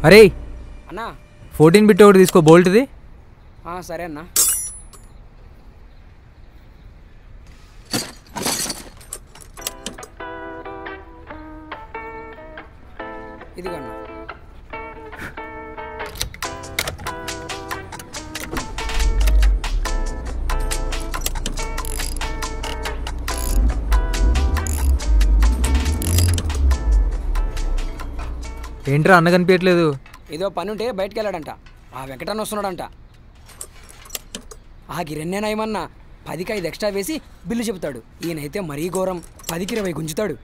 అరే అన్నా 14 బిట్ ఒకటి తీసుకో బోల్ట్ది. సరే అన్నా. ఇదిగో అన్నా. ఏంట్రా అన్న కనిపించట్లేదు? ఏదో పని ఉంటే బయటికి వెళ్ళాడంట. ఆ వెంకటన్న వస్తున్నాడంట. ఆ గిరెన్నేనాయమన్నా 10కి 5 ఎక్స్ట్రా వేసి బిల్లు చెబుతాడు. ఈయనైతే మరీ ఘోరం, 10కి 20 గుంజుతాడు.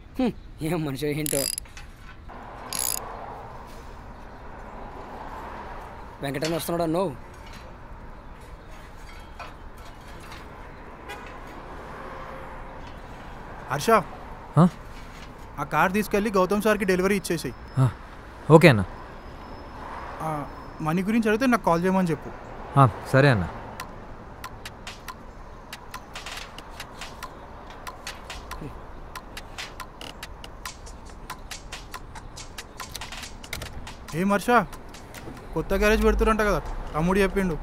ఏం మనిషి ఏంటో. వెంకటన్న వస్తున్నాడు అన్నో. హర్ష, ఆ కార్ తీసుకెళ్ళి గౌతమ్ సార్కి డెలివరీ ఇచ్చేసి. ఓకే అన్న. మనీ గురించి అడిగితే నాకు కాల్ చేయమని చెప్పు. సరే అన్న. ఏం హర్ష, కొత్త గ్యారేజ్ పెడుతురంట కదా, తమ్ముడు చెప్పిండు.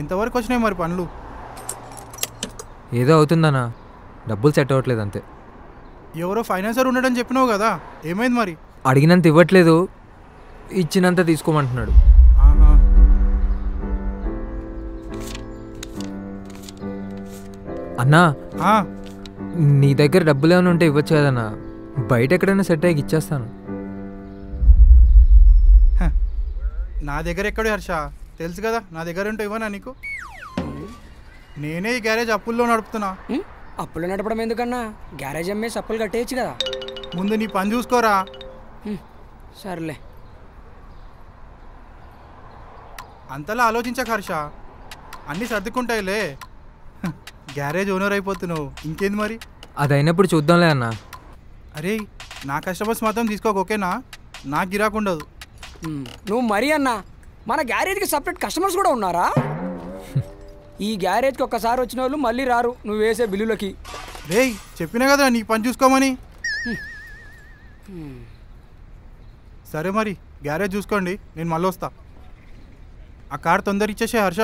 ఎంతవరకు వచ్చినాయి మరి పనులు? ఏదో అవుతుందన్నా, డబ్బులు సెట్ అవ్వట్లేదు అంతే. ఎవరో ఫైనాన్సర్ ఉన్నాడని చెప్పినావు కదా, ఏమైంది మరి? అడిగినంత ఇవ్వట్లేదు, ఇచ్చినంత తీసుకోమంటున్నాడు. అన్నా నీ దగ్గర డబ్బులు ఏమైనా ఉంటే ఇవ్వచ్చు కదన్నా, బయట ఎక్కడైనా సెట్ అయ్యి ఇచ్చేస్తాను. నా దగ్గర ఎక్కడే హర్ష, తెలుసు కదా నా దగ్గర ఉంటే ఇవ్వనా నీకు? నేనే ఈ గ్యారేజ్ అప్పుల్లో నడుపుతున్నా. అప్పుల్లో నడపడం ఎందుకన్నా, గ్యారేజ్ అమ్మేసి అప్పులు కట్టేయచ్చు కదా. ముందు నీ పని చూసుకోరా. సర్లే. అంతలా ఆలోచించక హర్ష, అన్నీ సర్దుకుంటాయిలే. గ్యారేజ్ ఓనర్ అయిపోతున్నావు, ఇంకేంది మరి? అది అయినప్పుడు చూద్దాంలే అన్నా. అరే నా కస్టమర్స్ మాత్రం తీసుకోక, ఓకేనా? నాకు గిరాకుండదు. నువ్వు మరీ అన్నా, మన గ్యారేజ్కి సపరేట్ కస్టమర్స్ కూడా ఉన్నారా? ఈ గ్యారేజ్కి ఒక్కసారి వచ్చిన వాళ్ళు మళ్ళీ రారు నువ్వు వేసే బిల్లులకి. రేయ్ చెప్పినా కదా నీ పని చూసుకోమని. సరే మరి గ్యారేజ్ చూసుకోండి, నేను మళ్ళీ వస్తా. ఆ కార్ తొందర ఇచ్చేసే హర్ష.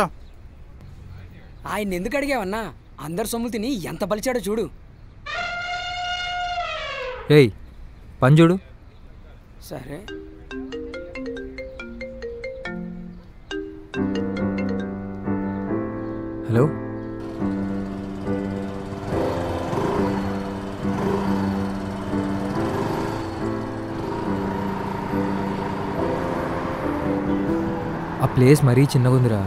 ఆయన ఎందుకు అడిగావన్నా, అందరు సొమ్ములు తిని ఎంత పలిచాడో చూడు. ఏయ్ పని చూడు. సరే. హలో, ఆ ప్లేస్ మరీ చిన్నగా ఉందిరా,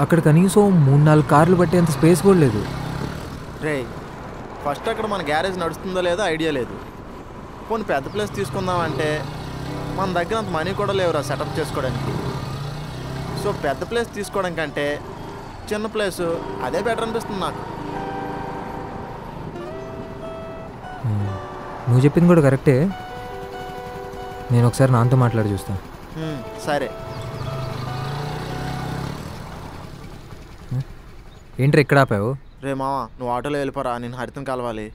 అక్కడ కనీసం 3-4 కార్లు పట్టేంత స్పేస్ కూడా లేదు. రే ఫస్ట్ అక్కడ మన గ్యారేజ్ నడుస్తుందో లేదో ఐడియా లేదు. పోనీ పెద్ద ప్లేస్ తీసుకుందామంటే మన దగ్గర అంత మనీ కూడా లేవురా సెటప్ చేసుకోవడానికి. సో పెద్ద ప్లేస్ తీసుకోవడం కంటే చిన్న ప్లేసు అదే బెటర్ అనిపిస్తుంది నాకు. నువ్వు చెప్పింది కూడా కరెక్టే, నేను ఒకసారి నాన్నతో మాట్లాడి చూస్తాను. సరే. ఏంట్రా ఎక్కడ ఆపావు? రే మావా నువ్వు ఆటోలో వెళ్ళిపోరా, నేను హరితం కలవాలి.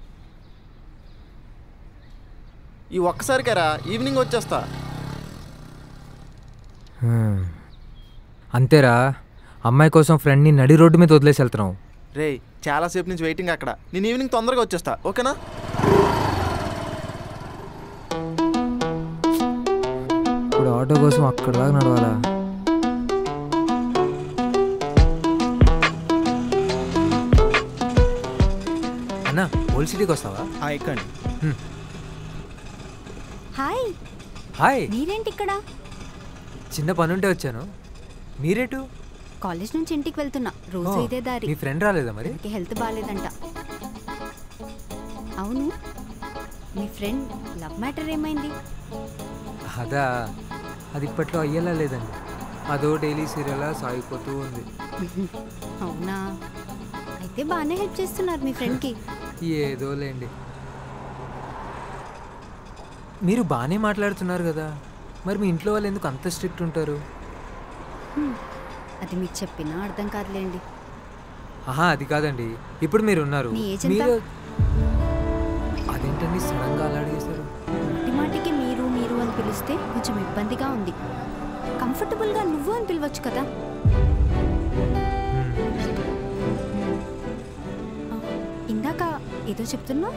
ఈ ఒక్కసారికేరా, ఈవినింగ్ వచ్చేస్తా. అంతేరా, అమ్మాయి కోసం ఫ్రెండ్ని నడి రోడ్డు మీద వదిలేసి వెళ్తున్నావు. రే చాలాసేపు నుంచి వెయిటింగ్ అక్కడ, నేను ఈవినింగ్ తొందరగా వచ్చేస్తా, ఓకేనా? ఇప్పుడు ఆటో కోసం అక్కడ దాకా నడవాలా? అన్నా ఓల్డ్ సిటీకి వస్తావా? ఎక్కండి. హాయ్. హాయ్. మీరేంటి ఇక్కడ? చిన్న పనుంటే వచ్చాను. మీరేటు? కాలేజ్ నుంచి ఇంటికి వెళ్తున్నా, రోజు ఇదే దారి. మీ ఫ్రెండ్ రాలేదా మరి? హెల్త్ బాగాలేదంట. అవును, మీ ఫ్రెండ్ లవ్ మ్యాటర్ ఏమైంది? అదా, అది ఇప్పట్లో అయ్యేలా లేదండి. అదో డైలీ సీరియల్లా సాగిపోతూ ఉంది. అవునా, అయితే బాగానే హెల్ప్ చేస్తున్నారు మీ ఫ్రెండ్కి. ఏదో లేండి. మీరు బాగానే మాట్లాడుతున్నారు కదా, మరి మీ ఇంట్లో వాళ్ళు ఎందుకు అంత స్ట్రిక్ట్ ఉంటారు? అది మీకు చెప్పినా అర్థం కాదులేండి. అది కాదండి, ఇప్పుడు మీరు ఉన్నారు. మీరు అదేంటండి సడన్గా అలా అడిగేశారు? మాటికి మీరు మీరు అని పిలిస్తే కొంచెం ఇబ్బందిగా ఉంది. కంఫర్టబుల్గా నువ్వు అని పిలవచ్చు కదా. ఇందాక ఏదో చెప్తున్నావు.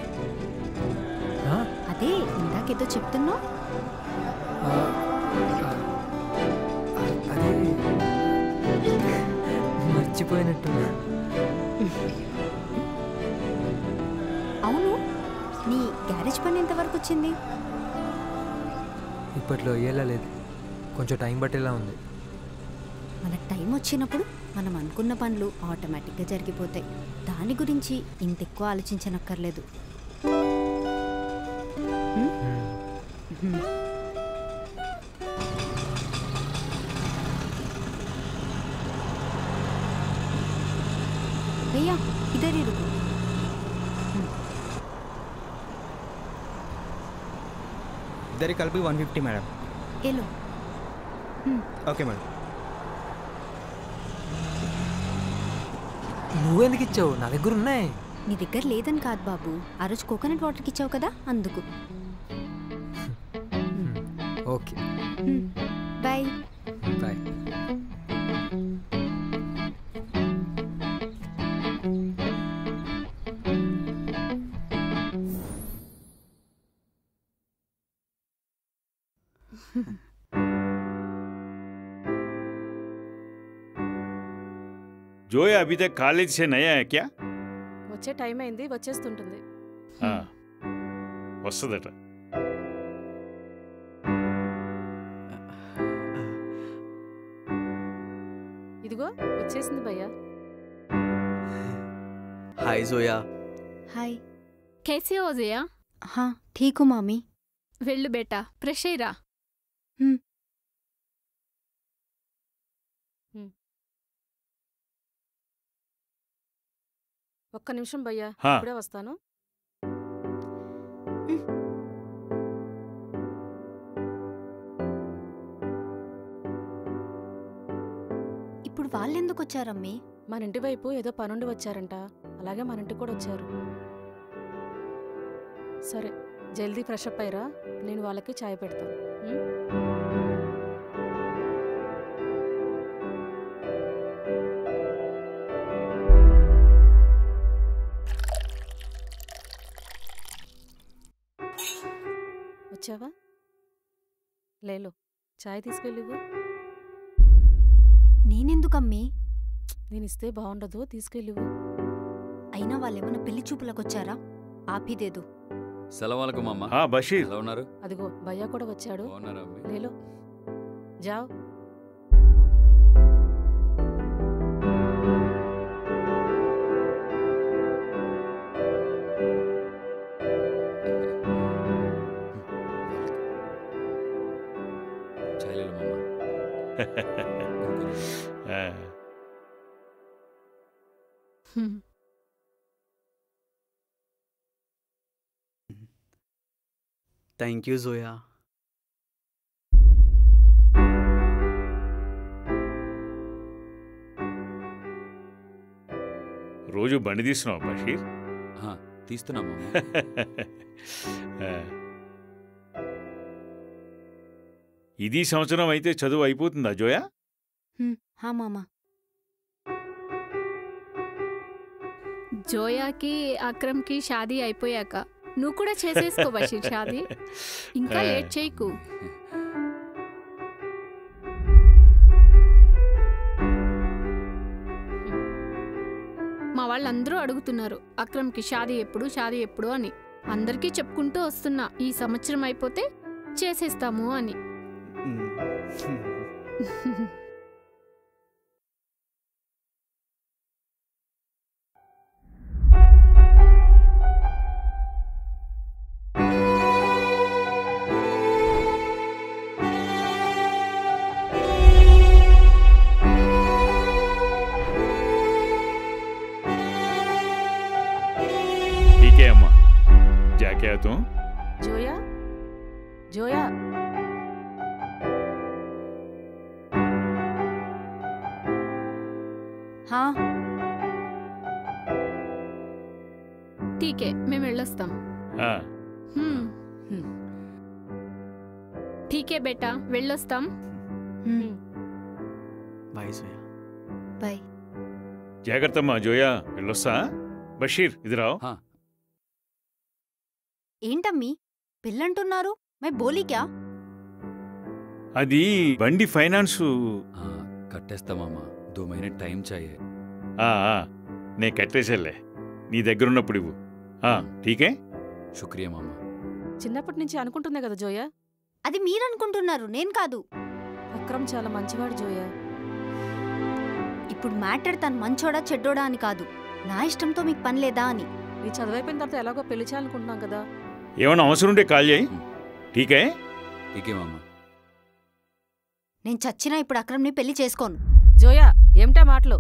అదే ఇందాకేదో చెప్తున్నావు. అదే మర్చిపోయినట్టున్నా. అవును, నీ గ్యారేజ్ పని ఎంతవరకు వచ్చింది? ఇప్పట్లో అయ్యేలా లేదు, కొంచెం టైం పట్టేలా ఉంది. మనకు టైం వచ్చినప్పుడు మనం అనుకున్న పనులు ఆటోమేటిక్గా జరిగిపోతాయి. దాని గురించి ఇంత ఎక్కువ ఆలోచించనక్కర్లేదు. भैया इधर ही रुको. इधर ही कल भी 150 मैडम. ये लो. Okay madam. నువ్వెందుకు ఇచ్చావు? నా దగ్గర ఉన్నాయి. నీ దగ్గర లేదని కాదు బాబు, ఆ రోజు కోకోనట్ వాటర్కి ఇచ్చావు కదా అందుకు. Okay bye. బాయ్. जोया अभी तक कॉलेज से नया है क्या? వచ్చే టైం అయింది, వచ్చేస్తుంటుంది. వస్తుందట. ఇదిగో వచ్చేసింది భయ్యా. हाय जोया. हाय. कैसे हो ज़िया? हाँ ठीक हूँ मामी. వెళ్ళు బేటా, ఫ్రెష్ అయ్యిరా. ఒక్క నిమిషం భయ్యా, ఇప్పుడే వస్తాను. ఇప్పుడు వాళ్ళెందుకు వచ్చారమ్మి? మన ఇంటి వైపు ఏదో పనుండి వచ్చారంట, అలాగే మన ఇంటికి కూడా వచ్చారు. సరే జల్దీ ఫ్రెష్ అప్ అయ్యరా, నేను వాళ్ళకి చాయ్ పెడతాను. వచ్చావా? లేలో చాయ్ తీసుకెళ్ళివు. నేనెందుకమ్మి? నేను ఇస్తే బాగుండదు, తీసుకెళ్ళివు. అయినా వాళ్ళేమన్నా పెళ్లి చూపులకు వచ్చారా? ఆపిదేదు. సలాంవాలేకుం మామ. బషీర్ ఎలా ఉన్నారు? అదిగో భయ్యా కూడా వచ్చాడు. బాగున్నారా అమ్మి? లేలో జావ్. చాయ్ లేలో మామ. Thank you Zoya. రోజు బండి తీస్తున్నావు బషీర్? తీస్తున్నా మామ. ఇది సంవత్సరం అయితే చదువు అయిపోతుందా జోయా? హా మామా. జోయాకి అక్రమ్కి షాదీ అయిపోయాక నువ్వు కూడా చేసేసుకో బషీర్ షాదీ. ఇంకా లేట్ చేయకు. మా వాళ్ళందరూ అడుగుతున్నారు అక్రమ్కి షాదీ ఎప్పుడు అని. అందరికీ చెప్పుకుంటూ వస్తున్నా ఈ సంవత్సరం అయిపోతే చేసేస్తాము అని. ठीक है अम्मा, जाके आता हूँ. జోయా, జోయా. హా ఠీకే, మేము వెళ్ళొస్తాం. ఠీకే బేటా, వెళ్ళొస్తాం. బాయ్ జోయా. బాయ్. జాగ్రత్తమ్మా జోయా, వెళ్ళొస్తా. బషీర్ ఇది రావు. ఏంటమ్మీ పెళ్ళంటున్నారు? మై బోలీ క్యా? అది బండి ఫైనాన్సు. కట్టేస్తా మామా, 2 महीने టైం చాయే. నే కట్టేసేలే, నీ దగ్గరున్నప్పుడు ఇవ్వు. ఠీకే. శుక్రియా మామా. చిన్నప్పటి నుంచి అనుకుంటుందే కదా జోయా. అది మీరనుకుంటున్నారు, నేను కాదు. అక్రమ్ చాలా మంచివాడు జోయా. ఇప్పుడు మ్యాటర్ తను మంచోడా చెడ్డోడా అని కాదు, నా ఇష్టంతో మీకు పని లేదా అని. నీ చదువైపోయిన తర్వాత ఎలాగో పెళ్లి చేయాలనుకుంటున్నాం కదా. ఏమైనా అవసరం ఉంటే కాల్ చేయి. ఠీకే. ఠీకే మామా. నేను చచ్చినా ఇప్పుడు అక్రమ్ని పెళ్లి చేసుకోను. జోయా ఏమిటా మాటలు?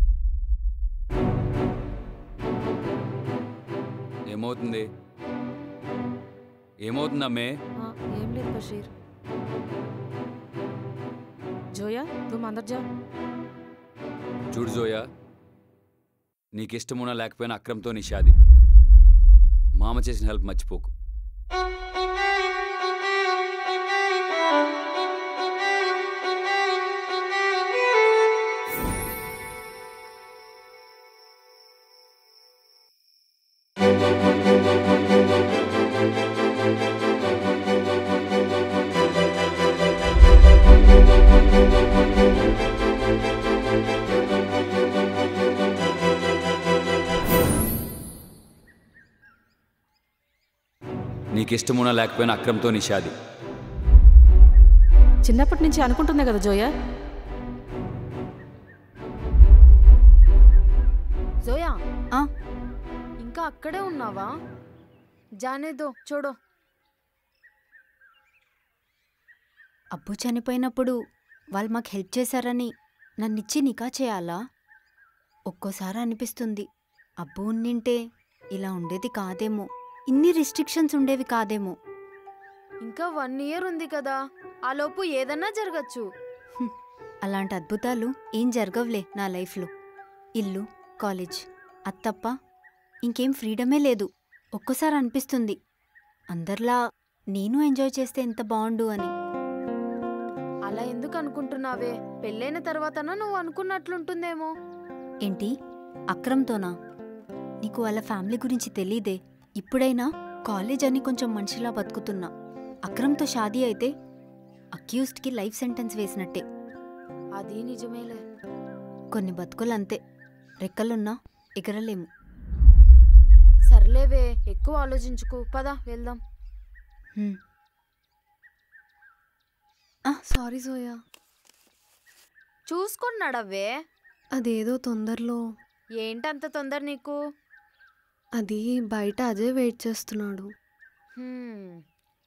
ఏమవుతుంది? ఏమవుతుందమ్మే? ఏం లేదు బషీర్. జోయా तुम अंदर जा. చూడు జోయా, నీకిష్టమున్నా లేకపోయినా అక్రమ్తో నీ షాది. మామ చేసిన హెల్ప్ మర్చిపోకు. నీకిష్టమున్నా లేకపోయినా అక్రమ్తో నీ షాది. చిన్నప్పటి నుంచి అనుకుంటుందే కదా జోయా. జోయా ఇంకా అక్కడే ఉన్నావా? జానేదో చూడు. అబ్బు చనిపోయినప్పుడు వాళ్ళు మాకు హెల్ప్ చేశారని నన్నిచ్చి నికా చేయాలా? ఒక్కోసారి అనిపిస్తుంది అబ్బు ఉండింటే ఇలా ఉండేది కాదేమో, ఇన్ని రిస్ట్రిక్షన్స్ ఉండేవి కాదేమో. ఇంకా 1 year ఉంది కదా, ఆలోపు ఏదన్నా జరగచ్చు. అలాంటి అద్భుతాలు ఏం జరగవులే నా లైఫ్లో. ఇల్లు, కాలేజ్, అత్తప్ప ఇంకేం ఫ్రీడమే లేదు. ఒక్కోసారి అనిపిస్తుంది అందరిలా నేను ఎంజాయ్ చేస్తే ఎంత బాగుండు అని. అలా ఎందుకు అనుకుంటున్నావే? పెళ్ళైన తర్వాతనా నువ్వు అనుకున్నట్లుంటుందేమో. ఏంటి అక్రమ్తోనా? నీకు వాళ్ళ ఫ్యామిలీ గురించి తెలీదే. ఇప్పుడైనా కాలేజ్ అని కొంచెం మనిషిలా బతుకుతున్నా. అక్రమ్తో షాదీ అయితే అక్యూజ్డ్కి లైఫ్ సెంటెన్స్ వేసినట్టే. అది నిజమేలే. కొన్ని బతుకులంతే, రెక్కలున్నా ఎగరలేము. సర్లేవే, ఎక్కువ ఆలోచించుకు. పద వెళ్దాం. సారీ జోయా. చూసుకొని నడవ్వే. అదేదో తొందరలో. ఏంటంత తొందర నీకు? అది బయట అజయ్ వెయిట్ చేస్తున్నాడు.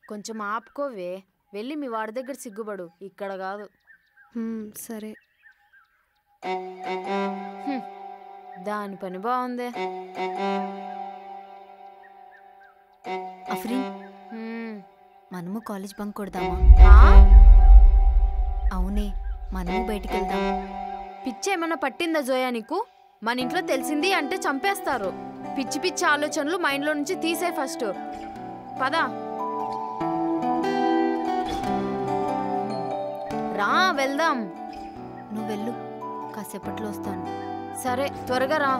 కొంచెం ఆపుకోవే. వెళ్ళి మీ వాడి దగ్గర సిగ్గుపడు, ఇక్కడ కాదు. సరే. దాని పని బాగుందే. అఫ్రీన్, మనము కాలేజ్ బంక్ కొడదామా? అవునే, మనము బయటికి వెళ్దాం. పిచ్చేమన్నా పట్టిందా జోయా నీకు? మన ఇంట్లో తెలిసింది అంటే చంపేస్తారు. పిచ్చి పిచ్చి ఆలోచనలు మైండ్లో నుంచి తీసే ఫస్ట్. పదా రా వెళ్దాం. నువ్వు వెళ్ళు, కాసేపట్లో వస్తాను. సరే త్వరగా రా.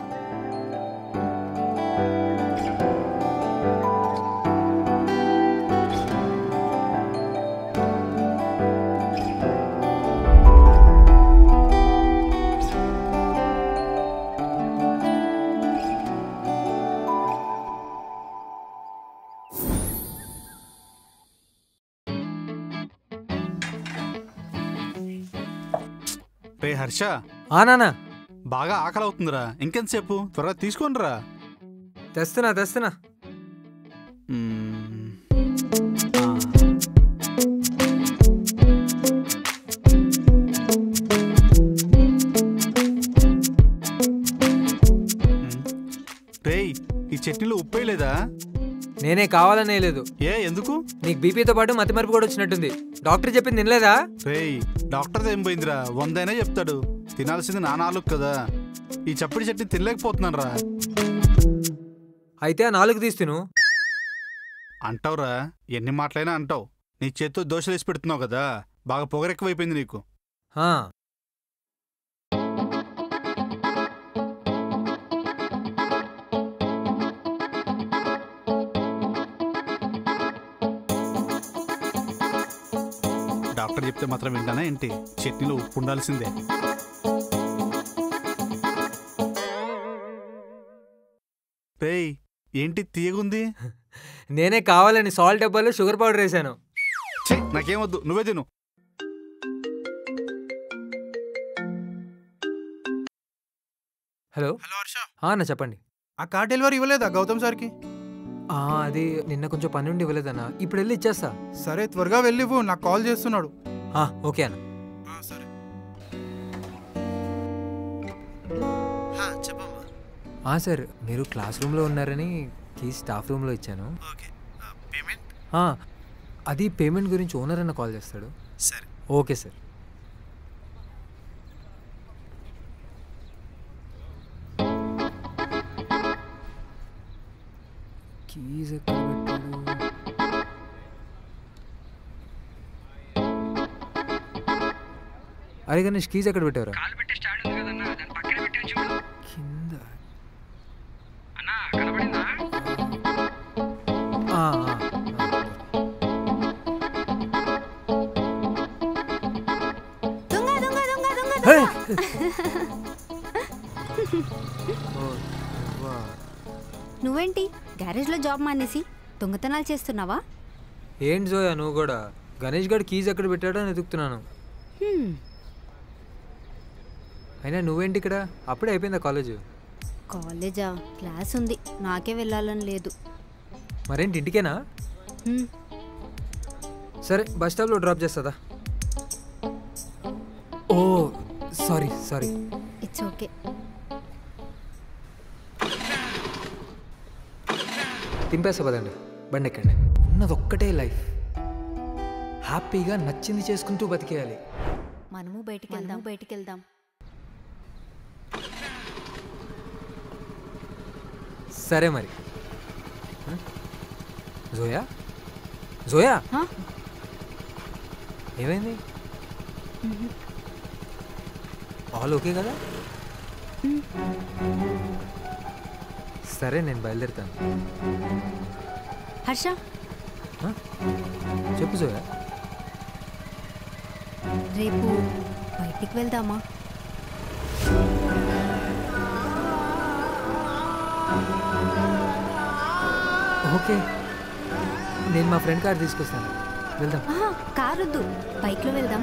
రే హర్ష. నానా బాగా ఆకలి అవుతుందిరా, ఇంకెంతసేపు? త్వరగా తీసుకోండిరా. తెస్తున్నా. రేయ్, ఈ చట్నీలో ఉప్పే లేదా? నేనే కావాలనే లేదు. ఏ ఎందుకు? నీకు బీపీతో పాటు మతిమరుపు కూడా వచ్చినట్టుంది. డాక్టర్ చెప్పింది తినలేదా? రేయ్, డాక్టర్ ఏం పోయిందిరా, 100 చెప్తాడు. తినాల్సింది నా 4 కదా. ఈ చప్పటి చట్నీ తినలేకపోతున్నాను రా. అయితే ఆ 4 తీస్తును అంటావురా, ఎన్ని మాటలైనా అంటావు. నీ చేత్తో దోశలు వేసి పెడుతున్నావు కదా, బాగా పొగరెక్కువైపోయింది నీకు. డాక్టర్ చెప్తే మాత్రం వింటానా ఏంటి? చట్నీలో ఉప్పు ఉండాల్సిందే. పేయ్ ఏంటి తీయగుంది? నేనే కావాలని సాల్ట్ డబ్బాలో షుగర్ పౌడర్ వేసాను. నాకేమొద్దు, నువ్వే తిను. Hello hello Harsha. అన్న చెప్పండి. ఆ కార్ డెలివరీ ఇవ్వలేదా గౌతమ్ సార్కి? అది నిన్న కొంచెం పని ఉండి ఇవ్వలేదన్నా. ఇప్పుడు వెళ్ళి ఇచ్చేస్తా. సరే త్వరగా వెళ్ళివ్వు, నాకు కాల్ చేస్తున్నాడు. ఓకే అన్న. సరే సార్ మీరు క్లాస్ రూమ్లో ఉన్నారని కీ స్టాఫ్ రూమ్లో ఇచ్చాను. అది పేమెంట్ గురించి ఓనర్ అన్న కాల్ చేస్తాడు. సరే ఓకే సార్. కీజ్ ఎక్కడ పెట్టాడు? అరే గణేష్ కీజ్ ఎక్కడ పెట్టారు? కింద. నువ్వేంటి గ్యారేజ్లో జాబ్ మానేసి దొంగతనాలు చేస్తున్నావా? ఏంటి జోయా నువ్వు కూడా? గణేష్ గారు కీజ్ ఎక్కడ పెట్టాడో అని వెతుకుతున్నాను. అయినా నువ్వేంటి ఇక్కడ? అప్పుడే అయిపోయిందా కాలేజ్? కాలేజా? క్లాస్ ఉంది, నాకే వెళ్ళాలని లేదు. మరేంటి ఇంటికేనా? సరే బస్ స్టాప్లో డ్రాప్ చేస్తుందా? Oh sorry sorry. It's okay. తింపేస్తా పదండి, బండి ఎక్కండి. ఉన్నది ఒక్కటే లైఫ్, హ్యాపీగా నచ్చింది చేసుకుంటూ బతికేయాలి. మనము బయటికి వెళ్దాం. సరే మరి. జోయా జోయా ఏమైంది? ఆల్ ఓకే కదా? సరే నేను బయలుదేరుతాను. హర్ష చెప్పు జోయా. రేపు బయటికి వెళ్దామా? ఓకే, నేను మా ఫ్రెండ్ కార్ తీసుకొస్తాను, వెళ్దాం. కారు వద్దు, బైక్లో వెళ్దాం.